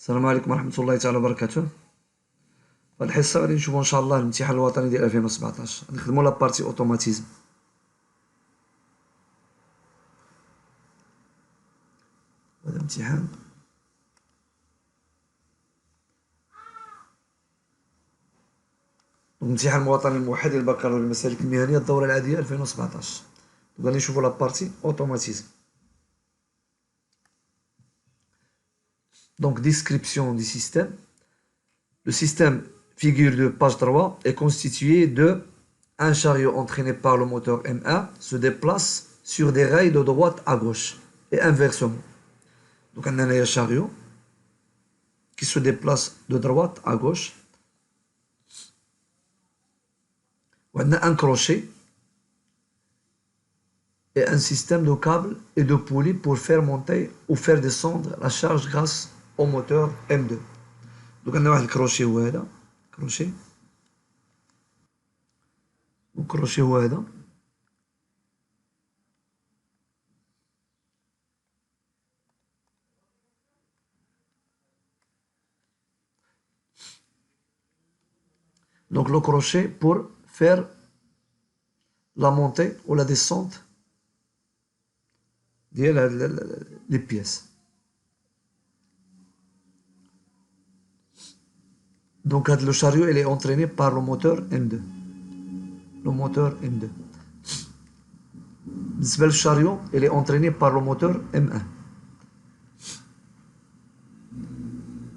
السلام عليكم ورحمة الله تعالى وبركاته. في هاد الحصة غادي نشوفو إن شاء الله الامتحان الوطني ديال 2017. غادي نخدمو لابارتي أوتوماتيزم. هذا الامتحان الامتحان الوطني الموحد للبكالوريا المسالك المهنية الدورة العادية 2017. غادي نشوفو لابارتي أوتوماتيزم. Donc, description du système. Le système, figure de page 3, est constitué de un chariot entraîné par le moteur M1 se déplace sur des rails de droite à gauche et inversement. Donc, on a un chariot qui se déplace de droite à gauche. On a un crochet et un système de câbles et de poulies pour faire monter ou faire descendre la charge grâce au moteur M2. Donc on a un crochet هو هذا crochet والكروشي هو هذا. Donc le crochet pour faire la montée ou la descente des pièces. Donc le chariot il est entraîné par le moteur M2. Le moteur M2. Le chariot il est entraîné par le moteur M1.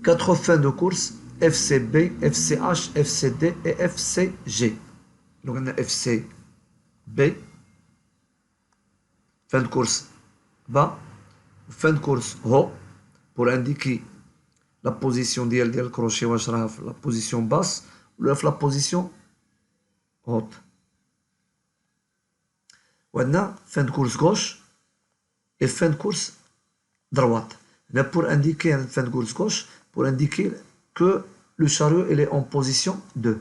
4 fins de course FCB, FCH, FCD et FCG. Donc on a FCB, fin de course bas, fin de course haut, pour indiquer la position ديال الكروشي واش راها في la position basse ولا في la position haute. وعندنا fin de course gauche et fin de course droite. Là pour indiquer fin de course gauche, pour indiquer que le chariot il est en position 2.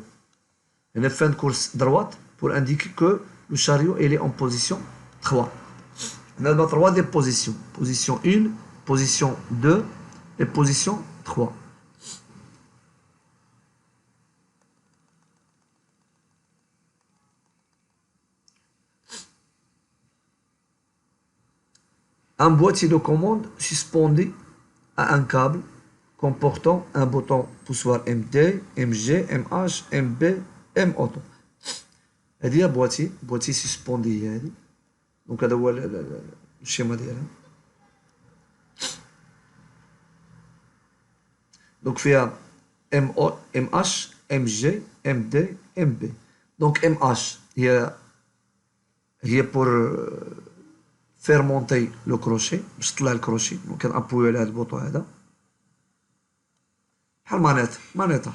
Et la fin de course droite pour indiquer que le chariot il est en position 3. On a 3 des positions. Position 1, position 2 et position 3. Un boîtier de commande suspendu à un câble comportant un bouton poussoir MD, MG, MH, MB, M auto. هذه boîtier suspendu هذه. Donc هذا هو الشيما ديالها. Donc فيها MH, MG, MD, MB. Donc MH هي pour faire monter le crochet باش تطلع الكروشي. Donc كنابويو على هذا البوطون هذا بحال مانيطه.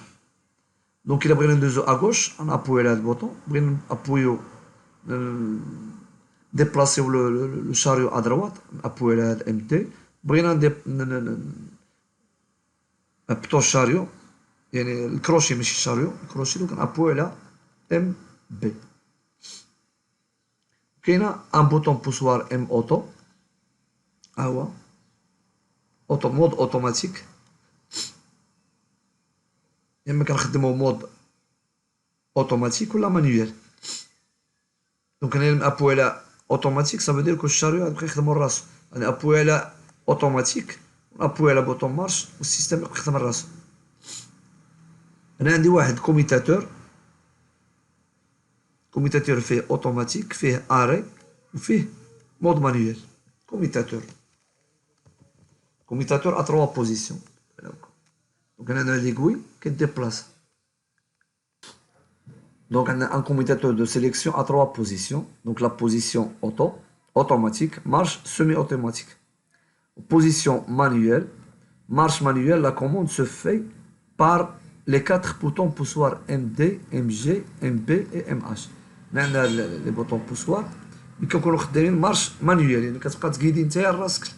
Donc إلا بغينا ندوزو à gauche نابويو على هذا البوطون. بغينا نابويو déplacer le chariot à droite نابويو على هذا MD. بغينا بطو الشاريو يعني الكروشي ماشي الشاريو الكروشي دوك نابوي على ام بي. كاينه ان بوطون بوسوار ام اوتو ها هو اوتو مود اوتوماتيك. اما كنخدمو مود اوتوماتيك ولا مانيوال. دونك انا نابوي على اوتوماتيك صافي دير كو الشاريو غيبقى يخدم راسو. انا ابوي على اوتوماتيك ونابوي على بوطون مارش والسيستم يبقى يخدم راسو. انا عندي واحد كوميتاتور فيه اوتوماتيك فيه اري وفيه مود مانيوال. كوميتاتور ا 3 بوزيسيون. دونك انا ليغوي كيديبلاص. Donc on a un commutateur de sélection à 3 positions. Donc la position automatique, marche semi-automatique. Position manuelle, marche manuelle, la commande se fait par les 4 boutons poussoirs MD, MG, MB et MH. On a les boutons poussoirs اللي كنكونوا خدامين مارش مانيوال يعني كتبقى تقيدي نتايا راسك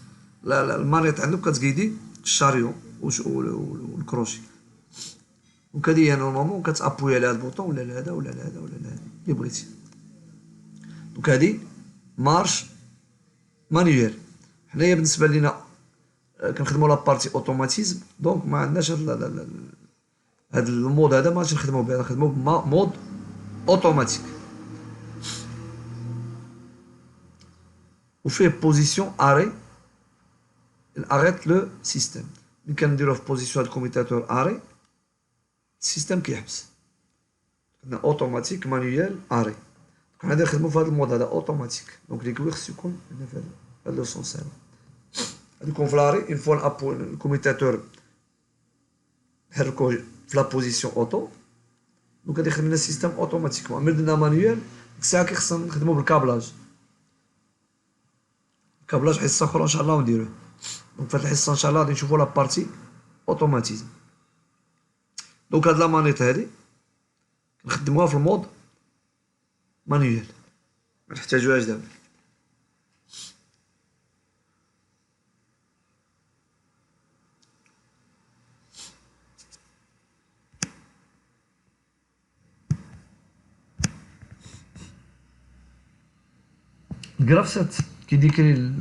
المانيط عندك كتقيدي الشاريو والكروشي. دونك هادي هي نورمالمون كتابوي على هاد البوطون ولا لهذا ولا لهذا ولا لهذا اللي بغيتي. دونك هادي مارش مانيوال. حنايا بالنسبه لينا كنخدموا لا بارتي اوتوماتيزم دونك ما عندناش هاد المود هذا ما غاديش نخدموا به نخدموا بمود اوتوماتيك وفيه بوزيسيون اري arrête le système ملي كنديروه في بوزيسيون هاد الكوميتاتور اري السيستم كيحبس عندنا اوتوماتيك مانيوال اري دونك غادي نخدموا في هاد المود هذا اوتوماتيك دونك لي كوي خصو يكون هنا في هاد لو سونس هذا غادي يكون في لاري اون فوا الكوميتاتور نحركوه في لا بوزيسيون اوتو دونك غادي يخدم لنا السيستم اوتوماتيكمون ملي درنا مانيوال ديك الساعه كيخصنا نخدمو بالكابلاج الكابلاج حصه اخرى ان شاء الله ونديروه دونك في هاد الحصه ان شاء الله غادي نشوفو لا بارتي اوتوماتيزم دونك هاد لا مانيت هادي كنخدموها في المود مانيوال ما نحتاجوهاش دابا الجراف سات كيديكري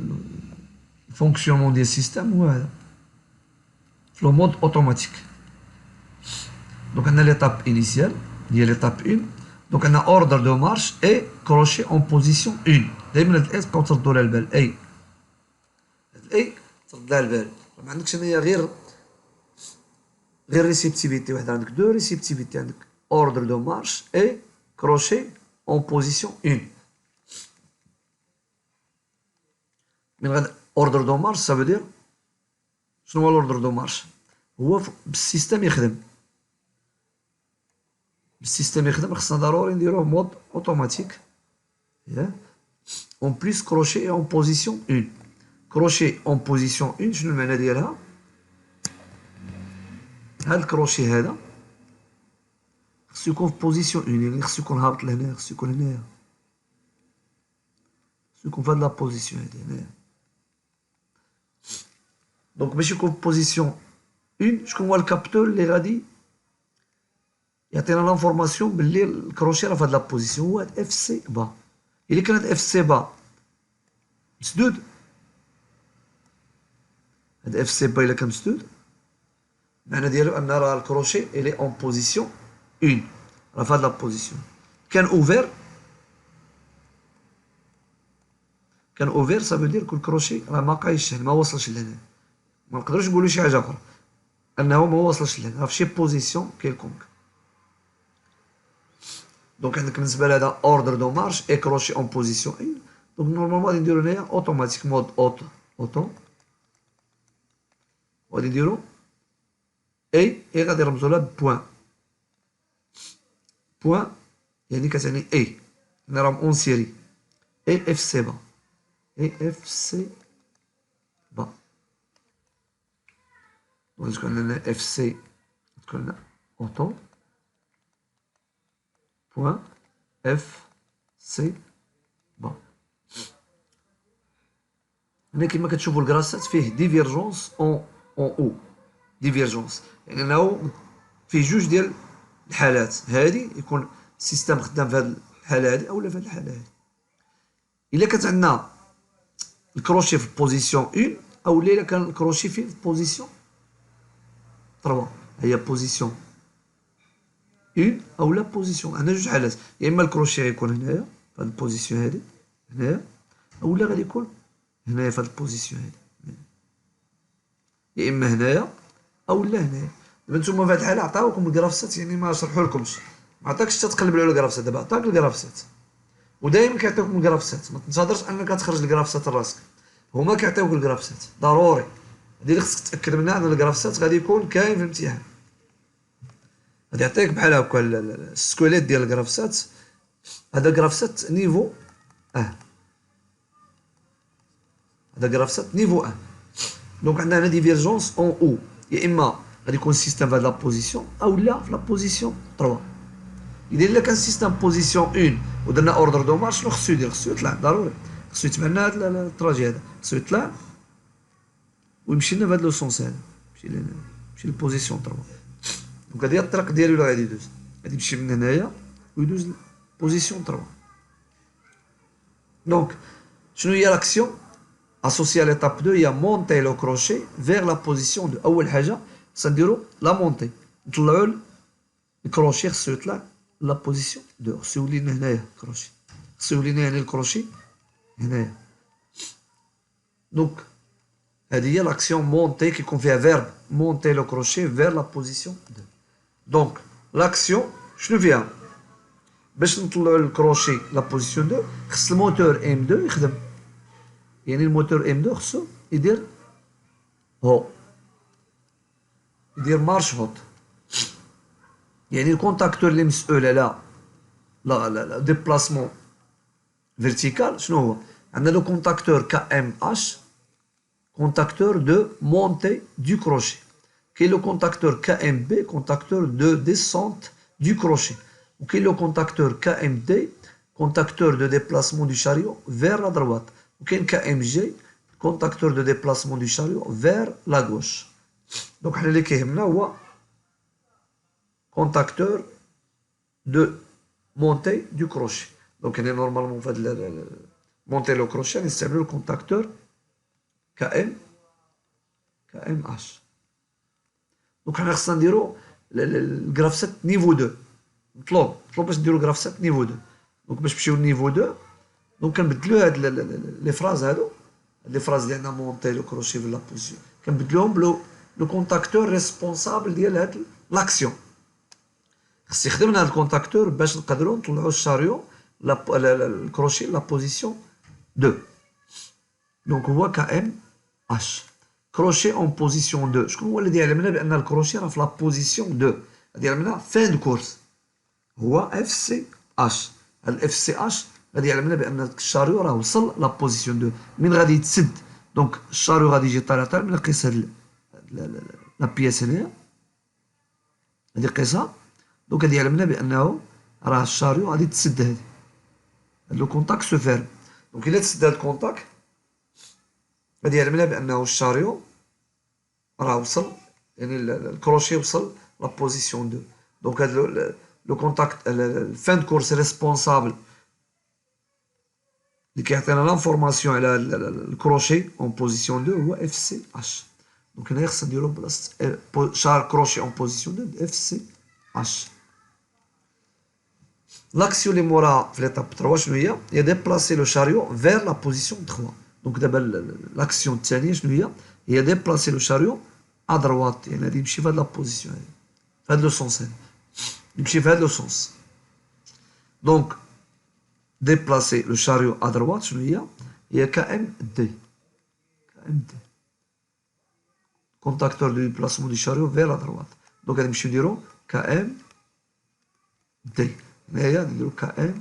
الفونكسيونمون ديال السيستم هو هذا في لو مود اوتوماتيك دونك عندنا ليتاب انيسيال هي ليتاب 1 دونك عندنا اوردر دو مارش اي كروشي اون بوزيسيون 1 دائما هاد الاي تبقاو تردوا لها البال اي هاد الاي ترد لها البال ما عندكش هنايا غير ريسيبتيفيتي واحده عندك دو ريسيبتيفيتي عندك اوردر دو مارش اي كروشي اون بوزيسيون 1 من غاد اوردر دو مارش سا دير شنو هو الاوردر دو مارش هو بالسيستم يخدم بالسيستم يخدم خصنا ضروري نديروه مود اوتوماتيك اون بليس كروشي اون بوزيسيون 1 كروشي اون بوزيسيون 1 شنو المعنى ديالها هاد الكروشي هذا خصو يكون في بوزيسيون 1 يعني خصو يكون هابط لهنا خصو يكون هنايا خصو يكون في هاد لا بوزيسيون هادي هنايا دونك باش يكون في بوزيسيون 1 شكون هو الكابتور اللي غادي يعطينا لانفورماسيون باللي الكروشي راه في هاد لا بوزيسيون هو هاد اف سي با الا كان هاد اف سي با مسدود هاد اف سي با الا كان مسدود المعنى ديالو ان راه الكروشي الي اون بوزيسيون 1 راه في هاد لا بوزيسيون كان اوفير صافي دير كل كروشي راه ما قايش ما وصلش لهنا ما نقدروش نقولوا شي حاجه اخرى انه ما وصلش لهنا راه في شي بوزيسيون كيلكونك دونك عندك بالنسبه لهذا اوردر دو مارش اي كروشي اون بوزيسيون 1 دونك نورمالمون غادي نديرو هنايا اوتوماتيك مود اوتو وغادي نديرو اي غادي نرمزو لها بوان يعني كتعني اي يعني راهم اون سيري اي اف سي با دونك تكون عندنا اف سي تكون عندنا اوتو بوان اف سي با هنا كيما كتشوفوا الكراسات فيه ديفيرجونس اون او ديفيرجونس يعني انه فيه جوج ديال الحالات هادي يكون السيستم خدام في هاد الحاله هادي اولا في هاد الحاله هادي الا كانت عندنا الكروشي في بوزيسيون 1 اولا الا كان الكروشي في بوزيسيون 3 هي بوزيسيون 1 اولا بوزيسيون عندنا جوج حالات يا اما الكروشي غيكون هنايا في هاد البوزيسيون هادي هنايا اولا غادي يكون هنايا في هاد البوزيسيون هادي يا اما هنايا اولا هنايا دابا نتوما في هاد الحاله عطاوكم الكرافسات يعني ما شرحولكمش ما عطاكش تقلب على الكرافسات دابا عطاك الكرافسات ودائما كيعطيوكم الكرافسات ما تنتظرش انك تخرج الكرافسات لراسك هما كيعطيوك الكرافسات ضروري هادي اللي خصك تاكد منها ان الكرافسات غادي يكون كاين في الامتحان غادي يعطيك بحال هكا السكوليت ديال الكرافسات هذا كرافسات نيفو هذا كرافسات نيفو دونك عندنا هنا ديفيرجونس اون او يا اما غادي يكون السيستم في هاد لا بوزيسيون او لا في لا بوزيسيون 3 الا كان السيستم بوزيسيون 1 ودرنا اوردر دو مارش شنو خصو يدير خصو يطلع ضروري خصو يتبع لنا هاد التراجي هذا خصو يطلع ويمشي لنا في هاد لو سونس هذا يمشي للبوزيسيون 3 دونك هادي هي الطريق ديالو اللي غادي يدوز غادي يمشي من هنايا ويدوز لبوزيسيون 3 دونك شنو هي لاكسيون Associé à l'étape 2, il y a monter le crochet vers la position 2. أول حاجة سنديرو la montée. نطلعوا الكروشي خصو يطلع la position 2. خصو يولي لنا هنايا الكروشي. خصو يولي لنا يعني الكروشي هنايا. Donc هذه هي l'action monter qui يكون فيها verbe monter le crochet vers la position 2. Donc l'action شنو فيها؟ باش نطلعوا الكروشي la position 2 خص الموتور M2 يخدم. يعني الموتور M2 خصو يدير هو يدير مارش هوت. يعني الكونتاكتور اللي مسؤول على لا ديبلاسمون فيرتيكال شنو هو؟ عندنا لو كونتاكتور KMH contacteur de montée du crochet. Qui est le contacteur KMB, contacteur de descente du crochet. Ou qui est le contacteur KMD, contacteur de déplacement du chariot vers la droite. Ou qui est le KMG, contacteur de déplacement du chariot vers la gauche. Donc, اللي كيهمنا هو contacteur de montée du crochet. Donc, normalement, on fait monter le crochet, on utilise le contacteur KMH. Donc حنا خصنا نديرو الجراف 7 نيفو 2. مطلوب باش نديرو جراف 7 نيفو 2. دونك باش نمشيو لنيفو 2 دونك كنبدلو هاد لي فراز هادو لي فراز اللي عندنا مونتي لو كروشي في لا بوزيسيون كنبدلوهم لو كونتاكتور ريسبونسابل ديال هاد لاكسيون. خص يخدم لنا هاد الكونتاكتور باش نقدروا نطلعوا الشاريو الكروشي لا بوزيسيون 2. دونك هو KMH. كروشي اون بوزيسيون 2. شكون هو الذي يعلمنا بان الكروشي راه في لا بوزيسيون 2؟ غادي يعلمنا فين دو كورس هو FCH. الاف سي اش غادي يعلمنا بان الشاريو راه وصل لا بوزيسيون 2. من غادي يتسد دونك الشاريو غادي يجي طالع من قيس هاد لا بياس هنايا غادي يقيسها دونك غادي يعلمنا بانه راه الشاريو غادي تسد هادي هاد لو كونتاك سو فيرم. دونك الا تسد هاد الكونتاك غادي يعلمنا بانه الشاريو راه وصل يعني الكروشي وصل لا بوزيسيون 2. دونك هاد لو كونتاكت الفان كورس ريسبونسابل اللي كيعطينا لانفورماسيون على الكروشي اون بوزيسيون 2 هو اف سي اش. دونك هنايا خصنا نديرو بلاصه شار كروشي اون بوزيسيون 2 اف سي اش. لاكسيون اللي موراها في ليتاب 3 شنو هي ديبلاسي لو شاريو فير لا بوزيسيون 3. دونك دابا لاكسيون الثانيه شنو هي ديبلاسي لو شاريو ا دروات. يعني غادي يمشي في هاد لا بوزيسيون هادي في هاد لو سونس هادي يمشي في هاد لو سونس. دونك ديبلاسي لو شاريو ا دروات شنو هي KMD. KMD كونتاكتور دو ديبلاسمون دو شاريو فير ا دروات. دونك غادي نمشيو نديرو KMD. هنايا نديرو KMD.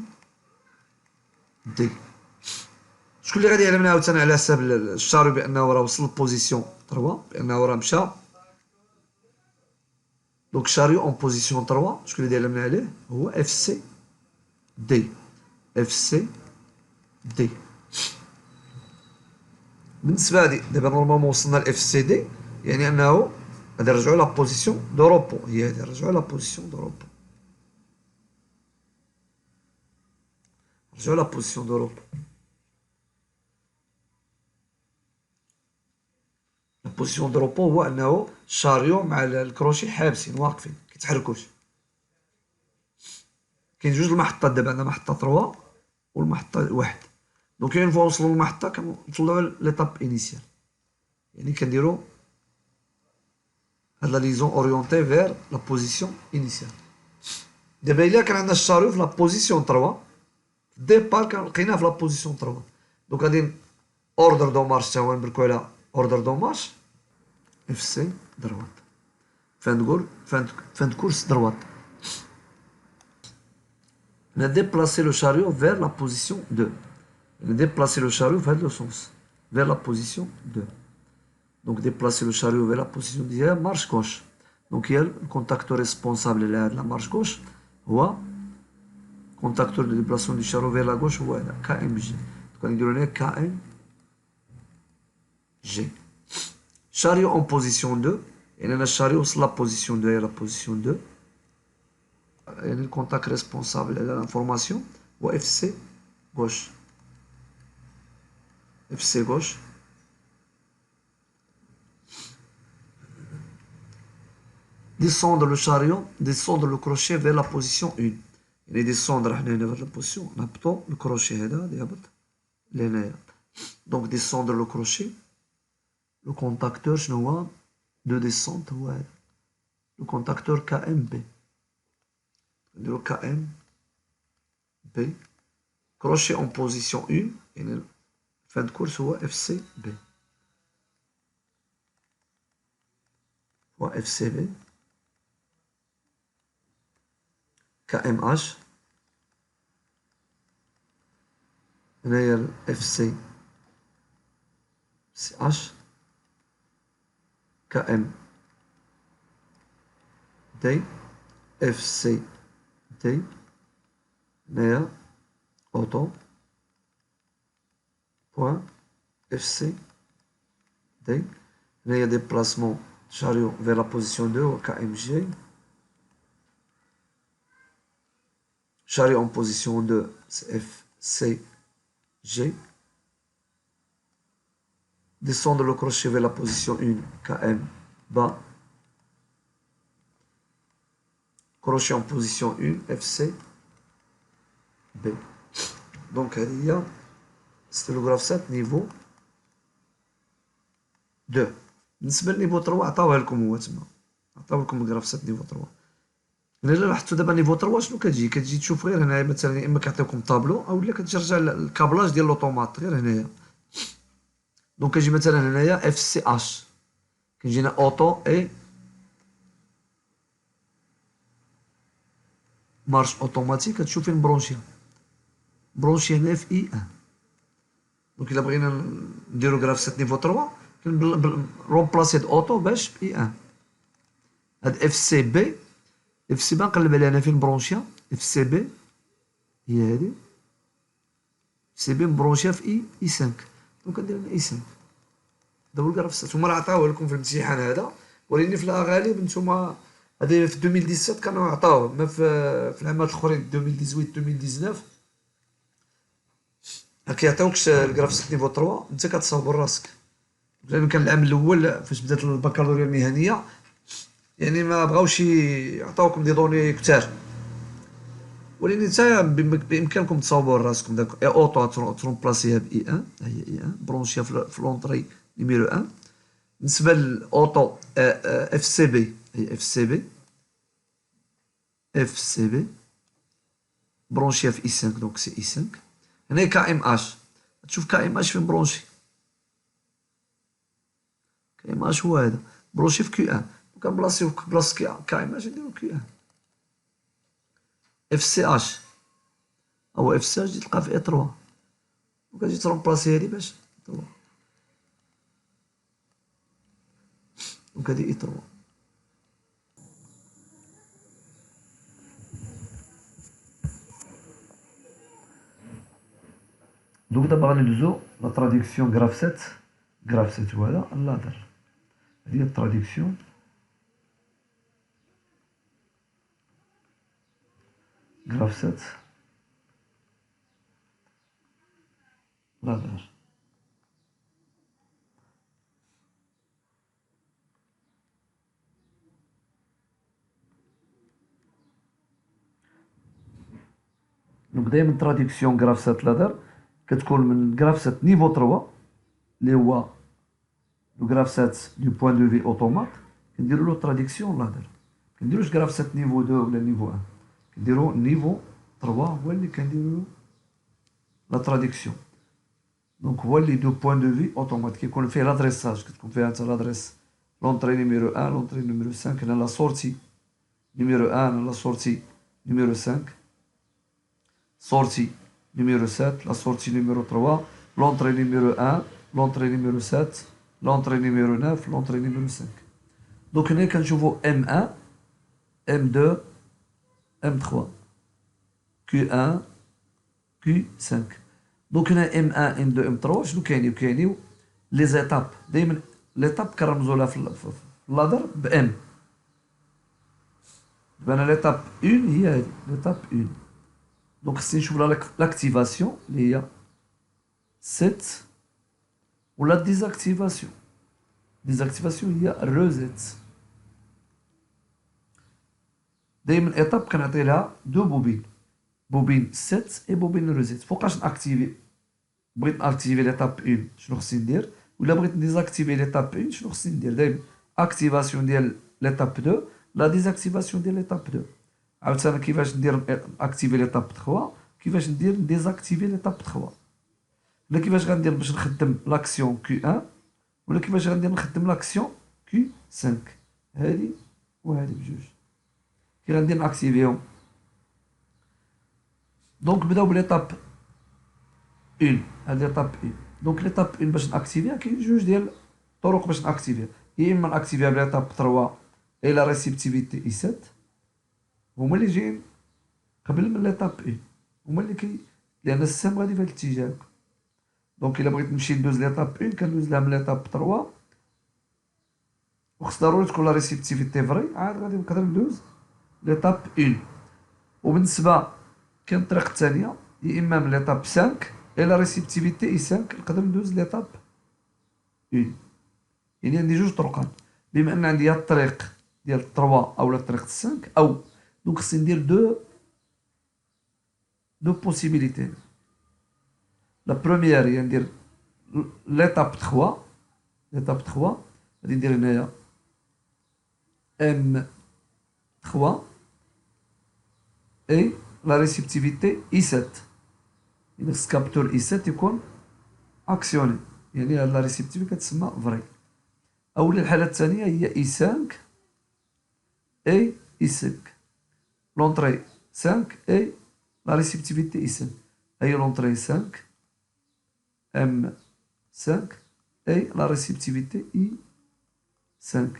شكون اللي غادي يعلمنا عاوتاني على حساب الشاريو بانه راه وصل لبوزيسيون 3 بانه راه مشى. دونك شاريو اون بوزيسيون 3 شكون اللي يعلمنا عليه هو اف سي دي. اف سي دي بالنسبه هادي دابا نورمالمون وصلنا لاف سي دي يعني انه غادي نرجعو لا بوزيسيون دو روبو. هي هادي نرجعو لا بوزيسيون دو روبو. نرجعو لا بوزيسيون دو روبو. لا بوزيسيون دو روبو هو انه الشاريو مع الكروشي حابسين واقفين كيتحركوش. كاين جوج المحطات دابا عندنا محطه 3 والمحطه 1. دونك اون فوا وصلوا للمحطه كنطلعوا ليطاب انيسيال يعني كنديروا هاد لا ليزون اورينتي فير لا بوزيسيون انيسيال. دابا الا كان عندنا الشاريو في لا بوزيسيون 3 ديبار لقيناه في لا بوزيسيون 3 دونك غادي اوردر دو مارش تا هو نبركو على اوردر دو مارش اف سي دروات فان دو كورس دروات. On a déplacé le chariot vers la position 2. On a déplacé le chariot vers le sens, vers la position 2. Donc déplacer le chariot vers la position 2, il y a la marche gauche. Donc il y a le contacteur responsable de la marche gauche, ou contacteur de déplacement du chariot vers la gauche, ou KMG. Donc on a donné KMG. Chariot en position 2, et on a le chariot sur la position 2 et la position 2. يعني الكونتاك ريسبونسابل على الانفورماسيون هو اف سي غوش. اف سي غوش descendre le chariot, descendre le crochet vers la position 1. يعني descendre هنا vers la position, نهبطو الكروشي هذا غادي يهبط لهنايا. Donc descendre le crochet, le contacteur شنو هو de descente هو هذا. Le contacteur KMB. نديرو KMB. Crochet en position 1, يعني fin de course هو FCB. هو FCB. KMH. هنايا ال FC CH. KM D. FC D. هنايا auto point FC D. هنايا déplacement chariot vers la position 2 KMG. Chariot en position 2 c'est FCG. Descendre le crochet vers la position 1 KM bas. Crochet en position 1 FC B. Donc c'était le graphe 7 niveau 2. بالنسبه لنيفو 3 عطاوها لكم هو تما عطاو لكم الجراف 7 نيفو 3. الا لاحظتوا دابا نيفو 3 شنو كتجي تشوف غير هنايا مثلا يا اما كيعطيوكم طابلو او لا كترجع الكابلاج ديال لوطومات غير هنايا. دونك كنجي مثلا هنايا اف سي اش كنجينا اوتو اي مارش اوتوماتيك كتشوف فين برونشيا هنا في اي 1. دونك الا بغينا نديرو جراف 7 نيفو 3 رومبلاسي اوتو باش بي 1. هاد اف سي بي نقلب عليها انا فين برونشيا اف سي بي هي هادي اف سي بي مبرونشيا في اي 5. دونك كندير انا اي 5. هذا هو الجراف 7 هما راه عطاوه لكم في الامتحان هذا ولكن في الغالب نتوما هذا في 2017 كانوا عطاوه ما في العامات الاخرين 2018 2019 كيعطيوكش الجراف 7 نيفو 3 انت كتصاوب راسك. لان كان العام الاول فاش بدات البكالوريا المهنيه يعني ما بغاوش يعطاوكم دي دوني كثار ولكن نتا بامكانكم تصاوبوا راسكم داك اي اوتو ترومبلاسيها ب اي 1 هي اي 1 برونشيها في لونطري نيميرو 1. بالنسبه للاوتو اف سي بي هي اف سي بي برونشيها في اي 5 دونك سي اي 5. هنا كا ام اش تشوف كا ام اش فين برونشي كا ام اش هو هذا برونشي في كيو 1 كنبلاصيو بلاصه كا ام اش نديرو كيو 1. اف سي اش او اف سي اش تلقى في اي 3 وكتجي ترومبلاسي هادي باش 3 دونك هادي اي 3. دونك دابا غندوزو لا تراديكسيون غراف 7 هو هذا اللادر هادي هي التراديكسيون غراف 7 لادر. دونك دايما تراديكسيون غراف 7 لادر كتكون من غراف 7 نيفو 3 اللي هو لو غراف 7 دو بوين دو في اوتومات كنديرو له تراديكسيون لادر. كنديروش غراف 7 نيفو 2 ولا نيفو 1 كنديرو نيفو 3 هو اللي كنديرو لا تراديكسيون. دونك هو اللي دو بوين دو في اوتومات كيكون فيه لادريساج كتكون فيها انت لادريس لونطري نيميرو 1 لونطري نيميرو 5 هنا لا سورتي نيميرو 1 لا سورتي نيميرو 5 sortie numéro 7, la sortie numéro 3, l'entrée numéro 1, l'entrée numéro 7, l'entrée numéro 9, l'entrée numéro 5. Donc on est quand je vois M1, M2, M3, Q1, Q5. Donc on a M1, M2, M3, شنو كاينين les étapes. دايما l'étape كنرمزوا لها في اللادر ب M. دابا l'étape 1 هي هذه l'étape 1. Donc c'est l'activation, il y a 7 ou la désactivation. Désactivation, il y a reset. دايما ايطاب كنعطي لها دو بوبين، بوبين 7 اي بوبين روزيت. فوقاش ناكتيفي؟ بغيت ناكتيفي ليطاب 1 شنو خصني ندير، ولا بغيت نديزاكتيفي ليطاب 1 شنو خصني ندير؟ دايما اكتيفاسيون ديال ليطاب 2 لا ديزاكتيفاسيون ديال ليطاب 2. عاوتاني كيفاش ندير اكتيفي ليطاب 3، كيفاش ندير ديزاكتيفي ليطاب 3، ولا كيفاش غندير باش نخدم لاكسيون كيو 1، ولا كيفاش غندير نخدم لاكسيون كيو 5. هادي وهادي بجوج كي غندير ناكتيفيهم. دونك نبداو بليطاب 1، هادي ليطاب 1. دونك ليطاب 1 باش ناكتيفيها كاين جوج ديال الطرق باش ناكتيفيها، يا اما ناكتيفيها بليطاب 3 اي لا ريسيبتيفيتي اي 7، هما اللي جايين قبل من ليطاب 1، هما اللي لان السهم غادي في هاد الاتجاه. دونك الا بغيت نمشي ندوز ليطاب 1 كندوز لها من ليطاب 3، وخص ضروري تكون لا ريسيبتيفيتي فري، عاد غادي نقدر ندوز ليطاب 1. وبالنسبه كاين الطريقه الثانيه، يا اما من ليطاب 5 الى ريسيبتيفيتي اي 5 نقدر ندوز ليطاب 1. يعني عندي جوج طرقات، بما ان عندي هاد الطريق ديال 3 اولا الطريق 5 او دونك خصني ندير دو بوسيبيليتي. لا بروميير هي ندير ليطاب 3، ليطاب 3 غادي ندير هنايا ام 3 اي لا ريسيبتيفيتي اي 7، يعني خص كابتور اي 7 يكون اكسيوني، يعني هاد لا ريسيبتيفيتي كتسمى فري. اولا الحاله الثانيه هي اي 5 اي 5، لونطري 5 اي لا ريسيبتيفيتي اي 7، هي لونطري 5 ام 5 اي لا ريسيبتيفيتي اي 5.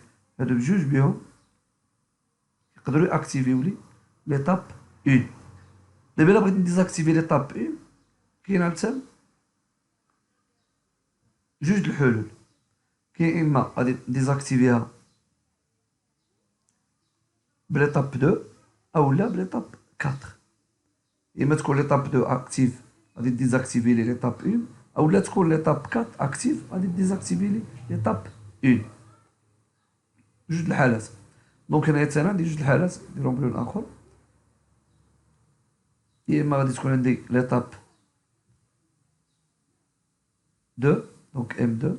هادو بجوج بيهم يقدروا ياكتيفيو لي ليطاب 1. دابا الا بغيت نديزاكتيفي ليطاب 1 كاين عاوتاني جوج د الحلول، كاين اما غادي نديزاكتيفيها بليطاب 2 اولا بليطاب 4. اما تكون ليطاب 2 اكتيف غادي ديزاكتيفي لي ليطاب 1، اولا تكون ليطاب 4 اكتيف غادي ديزاكتيفي لي ليطاب 1. جوج د الحالات. دونك هنايا حتى انا عندي جوج د الحالات نديرهم بلون اخر، يا اما غادي تكون عندي ليطاب 2 دونك ام 2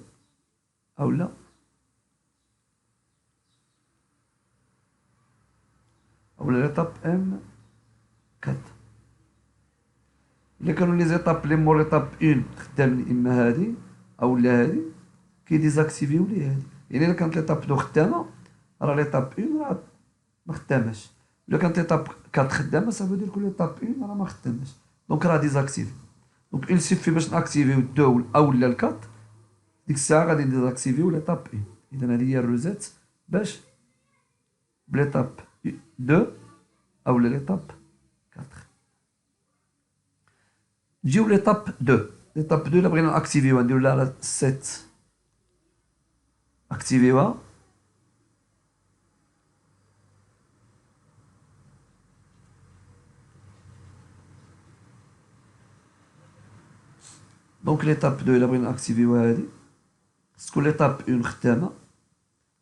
اولا ليطاب ام 4. الا كانوا لي زيطاب لي مور ليطاب 1 خدامين، اما هادي اولا هادي كيديزاكتيفيو لي هادي. يعني الا كانت ليطاب 2 خدامه راه ليطاب 1 راه ما خداماش، الا كانت ليطاب 4 خدامه صافي دير كل ليطاب 1 راه ما خداماش، دونك راه ديزاكتيفي. دونك il suffit باش ناكتيفيو 2 اولا 4 ديك الساعه غادي نديزاكتيفيو ليطاب 1. اذا هذه هي الروزات باش بليطاب 2 اولا ليطاب 4. نجيو ليطاب 2. ليطاب 2 الا بغينا ناكتيفيوها نديرو لها سيت اكتيفيوها، دونك ليطاب 2 الا بغينا ناكتيفيوها هادي خص تكون ليطاب 1 خدامه،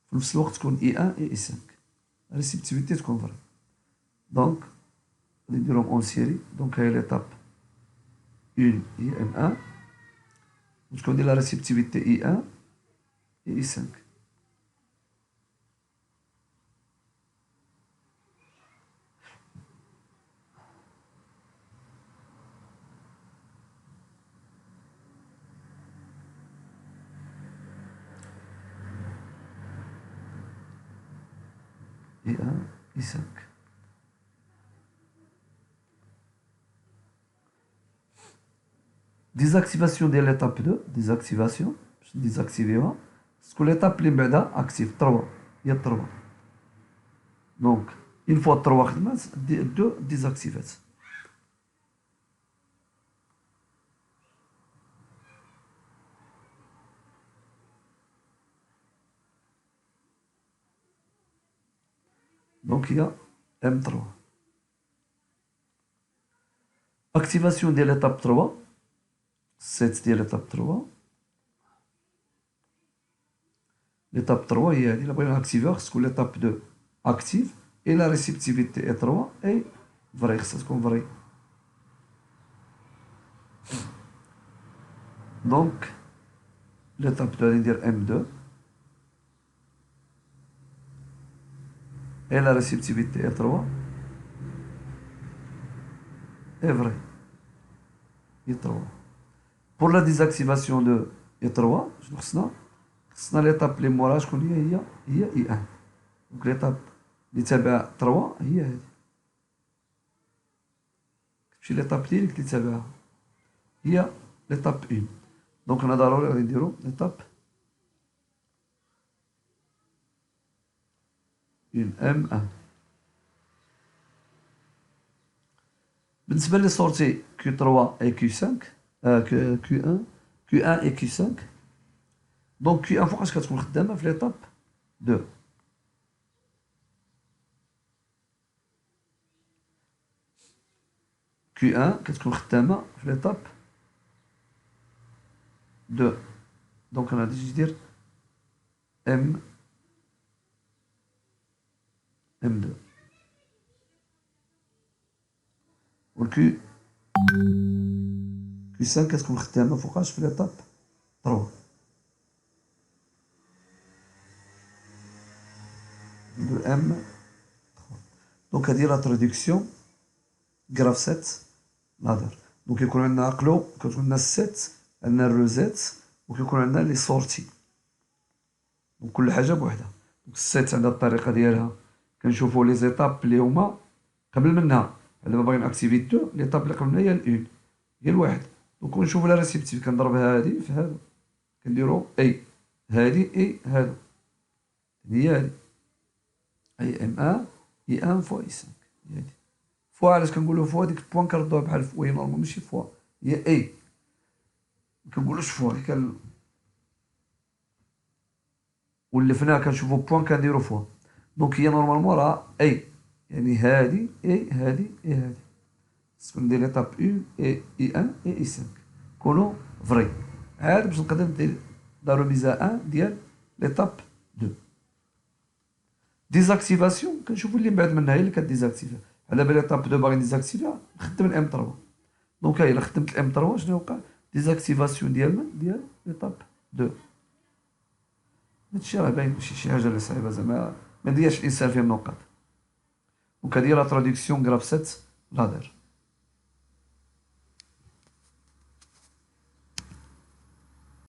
في نفس الوقت تكون اي 1 اي 5 ريسيبتيفيتي تكون فري. دونك غادي نديرهم اون سيري. دونك هاي ليطاب 1 هي ام 1 وتكون ديال لا ريسيبتيفيتي اي 1 اي 5. اي 1 اي 5. ديزاكتيفاسيون ديال ليطاب 2، ديزاكتيفاسيون باش نديزاكتيفيوها تكون ليطاب اللي من بعدها اكتيف 3 هي 3. دونك اون فوا 3 خدمات 2 ديزاكتيفات. دونك هي ام 3. اكتيفاسيون ديال ليطاب 3 السيت ديال ليطاب 3. ليطاب 3 هي هادي، الا بغينا ناكتيفيوها خص تكون ليطاب 2 اكتيف et la réceptivité est 3 et vrai, ça c'est vrai. Donc, l'étape 2, on va dire M2. Et la réceptivité est 3. est vrai. Il 3. Pour la désactivation de I3, خصنا l'étape اللي موراها شكون هي I1. Donc l'étape اللي تابعها 3 هي هذه. كتمشي l'étape اللي تابعها هي l'étape 1. Donc حنا ضروري غادي نديرو l'étape 1 M1. بالنسبة لي sorties Q3 et Q5 Q1 et Q5. Donc Q1 فوقاش كتكون خدامة في l'étape 2. Q1 كتكون خدامة في l'étape 2. Donc أنا غادي ندير M2. و Q5 كتكون خدامة فوقاش في l'étape 3. de M3. Donc هذه la traduction graph 7 ladder. Donc يكون عندنا عقلو كتكون عندنا السيت عندنا الروزيت وكيكون عندنا لي سورتي. دونك كل حاجة بوحدها. دونك السيت عندها الطريقة ديالها كنشوفوا لي زيتاب اللي هما قبل منها. دابا باغيين اكتيفي 2 ليطاب اللي قبل منها هي الأون هي الواحد. دونك نشوفوا لا ريسيبتيف كنضرب هادي في هادو كنديرو اي هادي اي هادو هي هادي اي ام ان اي ان فوا اي 5 هي هادي فوا. علاش كنقولو فوا ديك البوان كنردوها بحال فوا هي نورمال ماشي فوا هي اي مكنقولوش فوا ولفناها كنشوفو بوان كنديرو فوا. دونك هي نورمالمون راه اي يعني هادي اي هادي اي هادي خصكم ندير ليطاب 1 اي اي 1 اي اي 5 كونوا فري عاد باش نقدر ندير ضروري ميزا 1 ديال ليطاب 2. ديزاكتيفاسيون كنشوفو اللي من بعد منها هي اللي كديزاكتيفا. على بالي ليطاب 2 باغي ديزاكتيفا نخدم الام 3. دونك هاهي الا خدمت الام 3 شنو وقع ديزاكتيفاسيون ديال من ديال ليطاب 2. هادشي راه باين ماشي شي حاجه اللي صعيبه زعما ما دياش الانسان فيها النقاط. دونك هادي هي لا تراديكسيون غراف 7 لادر.